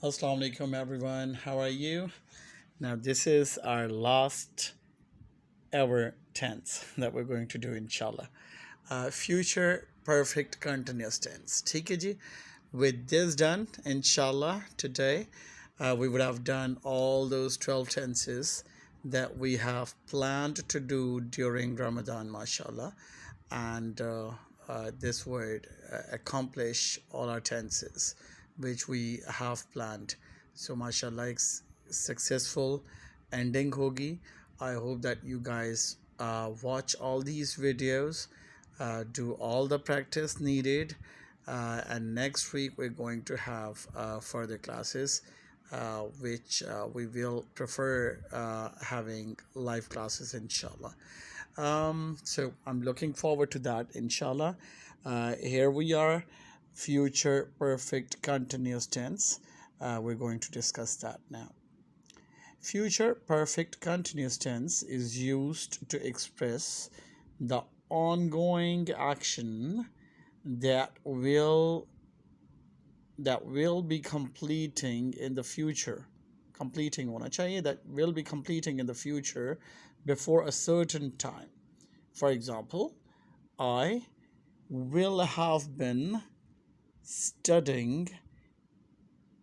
Assalamu alaikum everyone. How are you? Now this is our last ever tense that we're going to do inshallah. Future perfect continuous tense. ठीक है जी? With this done, inshallah, today we would have done all those 12 tenses that we have planned to do during Ramadan, mashallah. And this would accomplish all our tenses which we have planned. So mashallah, successful ending hogi. I hope that you guys watch all these videos, do all the practice needed, and next week we're going to have further classes, which we will prefer having live classes inshallah. So I'm looking forward to that inshallah. Here we are, future perfect continuous tense. We're going to discuss that now. Future perfect continuous tense is used to express the ongoing action that will be completing in the future. Completing होना चाहिए, that will be completing in the future before a certain time. For example, I will have been studying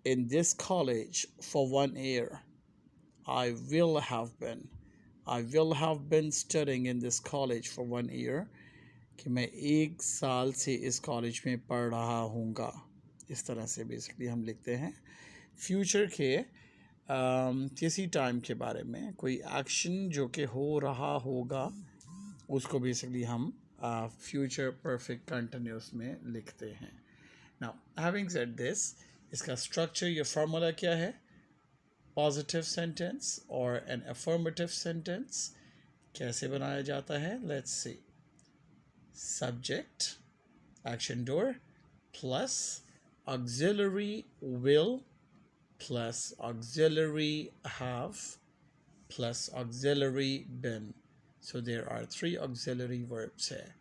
in this college for 1 year. I will have been studying in this college for 1 year, कि मैं 1 साल से इस college में पढ़ रहा हूँगा. इस तरह से बेसिकली हम लिखते हैं फ्यूचर के किसी टाइम के बारे में कोई एक्शन जो कि हो रहा होगा उसको बेसिकली हम फ्यूचर परफेक्ट कंटिन्यूस में लिखते हैं. नाउ हैविंग सेड दिस, इसका स्ट्रक्चर, या फार्मूला क्या है? पॉजिटिव सेंटेंस और एन अफर्मेटिव सेंटेंस कैसे बनाया जाता है? Let's see. Subject, action door, plus auxiliary will, plus auxiliary have, plus auxiliary been. So there are 3 auxiliary verbs here.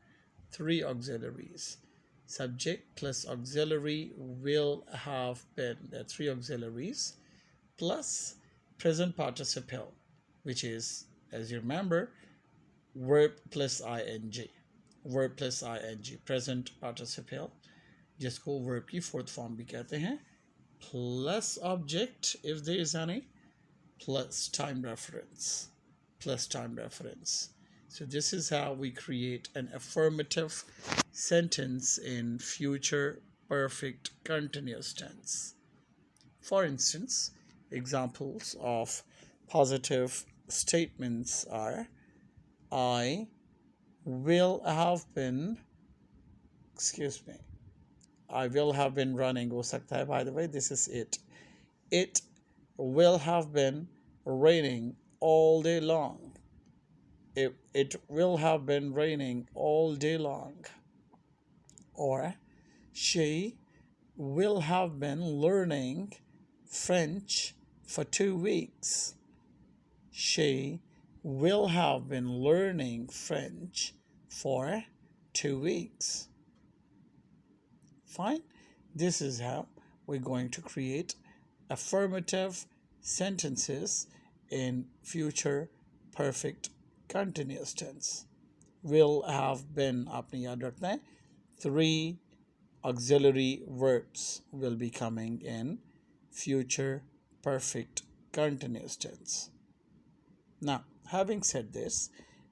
3 auxiliaries. Subject plus auxiliary will have been. There are 3 auxiliaries. Plus present participle, which is, as you remember, verb plus ing. Verb plus ing, present participle, जिसको verb की fourth form भी कहते हैं, plus object if there is any, plus time reference. So this is how we create an affirmative sentence in future perfect continuous tense. For instance, examples of positive statements are: I will have been, I will have been running, हो सकता है, by the way, this is it. It will have been raining all day long. It will have been raining all day long. Or she will have been learning French for 2 weeks. She will have been learning French for 2 weeks. Fine. This is how we're going to create affirmative sentences in future perfect continuous tense. Will have been, आपने याद रखना है, 3 auxiliary verbs will be coming in future perfect continuous tense. Now, having said this,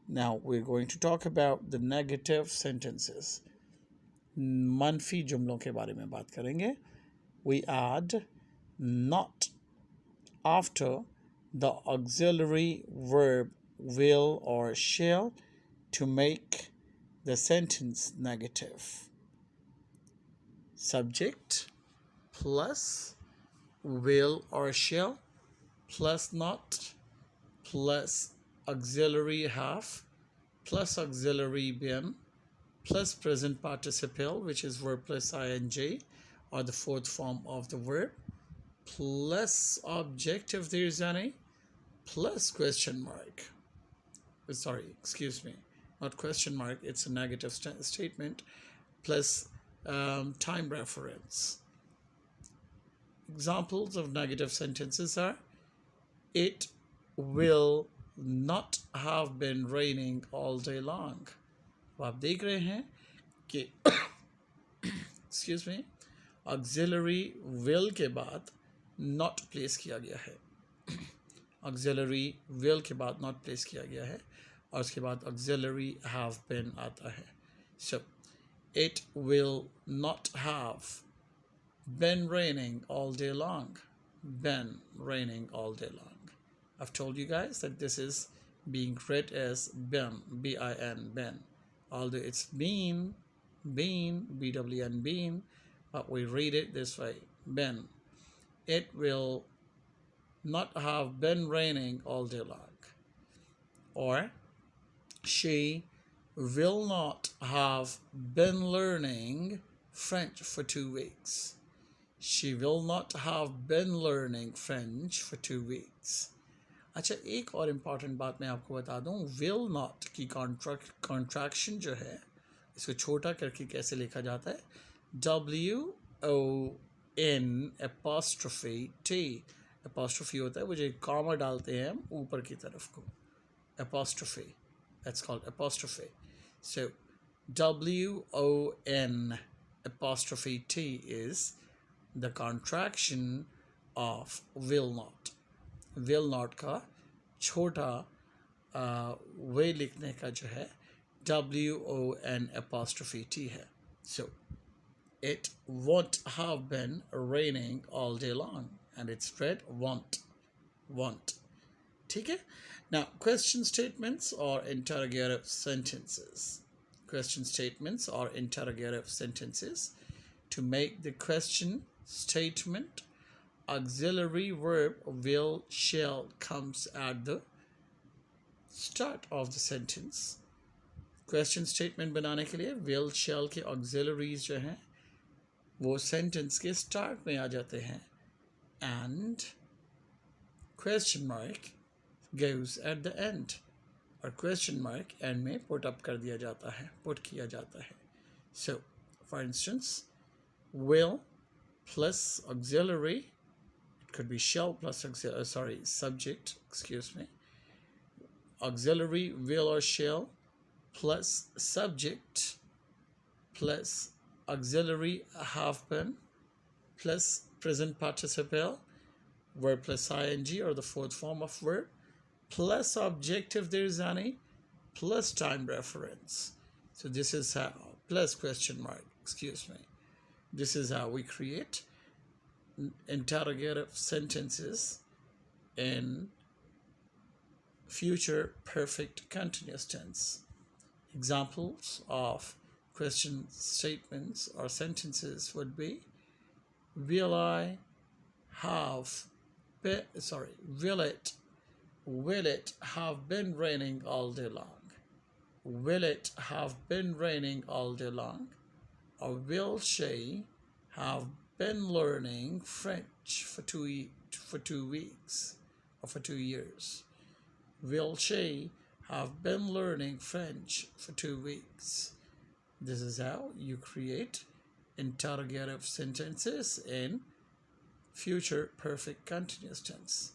now we're going to talk about the negative sentences. मनफी जुमलों के बारे में बात करेंगे. We add not after the auxiliary verb will or shall to make the sentence negative. Subject plus will or shall plus not plus auxiliary have plus auxiliary been plus present participle, which is verb plus ing or the fourth form of the verb, plus object if there is any, plus question mark. Sorry, excuse me, not question mark, it's a negative statement, plus time reference. Examples of negative sentences are: it will not have been raining all day long. तो आप देख रहे हैं कि excuse me, auxiliary will के बाद not place किया गया है. auxiliary will के बाद not place किया गया है और उसके बाद auxiliary have been आता है. So it will not have been raining all day long. Been raining all day long. I've told you guys that this is being read as been, B-I-N, been. Although it's been, B-W-N, been, but we read it this way, been. It will not have been raining all day long. Or she will not have been learning French for 2 weeks. She will not have been learning French for 2 weeks. अच्छा, एक और important बात मैं आपको बता दूं, will not की contraction जो है, इसको छोटा करके कैसे लिखा जाता है, WON''T. apostrophe होता है, वो जो कॉमा डालते हैं हम ऊपर की तरफ को, apostrophe, that's called apostrophe. So WON''T is the contraction of will not. will not का छोटा वे लिखने का जो है WON''T है. So it won't have been raining all day long, and it's read won't. ठीक है. Now, question statements or interrogative sentences. Question statements or interrogative sentences. To make the question statement, auxiliary verb will, shall comes at the start of the sentence. Question statement बनाने के लिए will, shall के auxiliaries जो हैं वो sentence के start में आ जाते हैं, and question mark goes at the end, और question mark end में put up कर दिया जाता है, put किया जाता है. So, for instance, will plus auxiliary, it could be shall plus subject, auxiliary will or shall plus subject plus auxiliary have been plus present participle, verb plus ing or the fourth form of verb, plus object if there is any, plus time reference. So this is how, plus question mark, this is how we create interrogative sentences in future perfect continuous tense. Examples of question statements or sentences would be: will I have been, will it have been raining all day long? Will it have been raining all day long? Or will she have been learning French for 2 weeks or for 2 years? Will she have been learning French for 2 weeks? This is how you create interrogative sentences in future perfect continuous tense.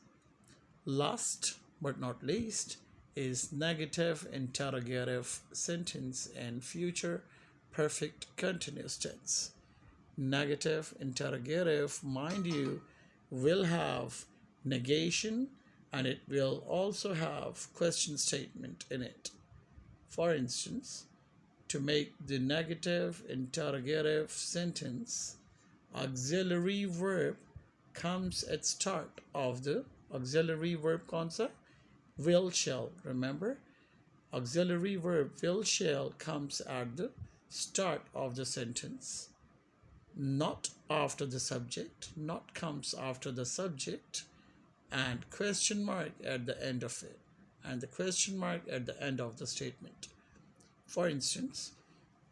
Last but not least is negative interrogative sentence in future perfect continuous tense. Negative interrogative, mind you, will have negation and it will also have question statement in it. For instance, to make the negative interrogative sentence, auxiliary verb comes at start of the auxiliary verb कौन सा? Will, shall. Remember, auxiliary verb will, shall comes at the start of the sentence, not after the subject, not comes after the subject, and question mark at the end of it, and the question mark at the end of the statement. For instance,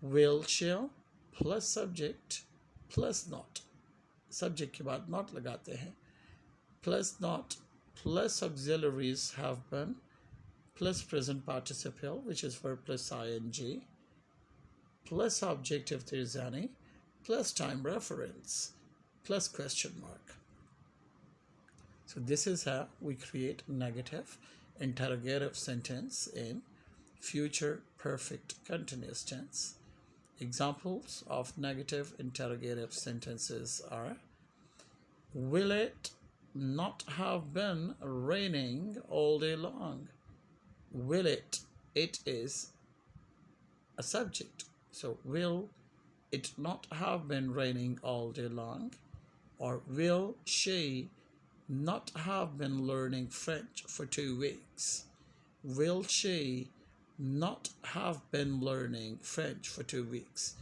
will, shall plus subject plus not, subject के बाद not लगाते हैं, plus not plus auxiliaries have been plus present participle, which is verb plus ing, plus object if there is any, plus time reference, plus question mark. So this is how we create negative interrogative sentence in future perfect continuous tense. Examples of negative interrogative sentences are: will it not have been raining all day long? Will it? It is a subject. So will it not have been raining all day long? Or will she not have been learning French for 2 weeks? Will she not have been learning French for 2 weeks?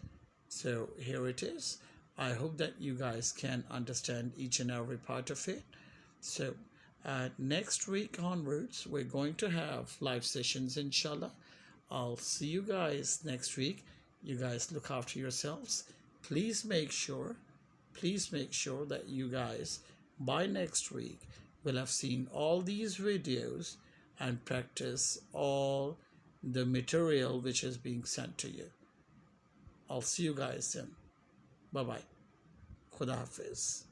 So here it is. I hope that you guys can understand each and every part of it. So next week onwards, we're going to have live sessions, inshallah. I'll see you guys next week. You guys look after yourselves. Please make sure, that you guys by next week will have seen all these videos and practice all the material which is being sent to you. I'll see you guys then. Bye bye. Khuda Hafiz.